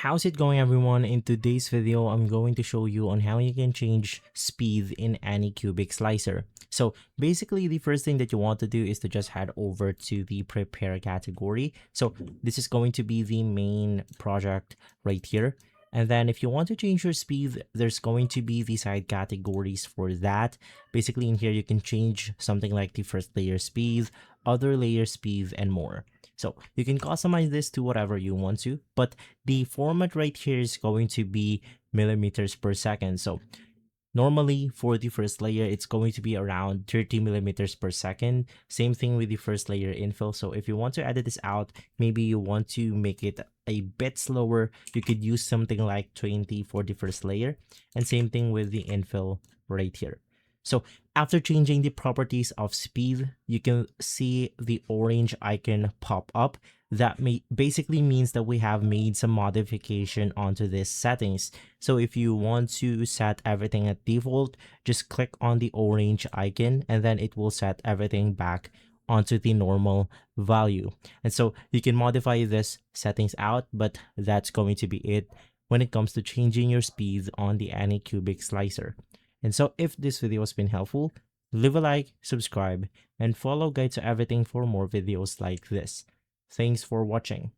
How's it going, everyone? In today's video, I'm going to show you on how you can change speed in Anycubic slicer. So basically, the first thing that you want to do is to just head over to the prepare category. So this is going to be the main project right here. And then if you want to change your speed, there's going to be the side categories for that. Basically in here, you can change something like the first layer speed, other layer speed, and more. So you can customize this to whatever you want to, but the format right here is going to be millimeters per second. So normally for the first layer, it's going to be around 30 millimeters per second. Same thing with the first layer infill. So if you want to edit this out, maybe you want to make it a bit slower, you could use something like 20 for the first layer. And same thing with the infill right here. So after changing the properties of speed, you can see the orange icon pop up. That basically means that we have made some modification onto these settings. So if you want to set everything at default, just click on the orange icon and then it will set everything back onto the normal value. And so you can modify this settings out, but that's going to be it when it comes to changing your speed on the Anycubic slicer. And so if this video has been helpful, leave a like, subscribe, and follow Guide to Everything for more videos like this. Thanks for watching.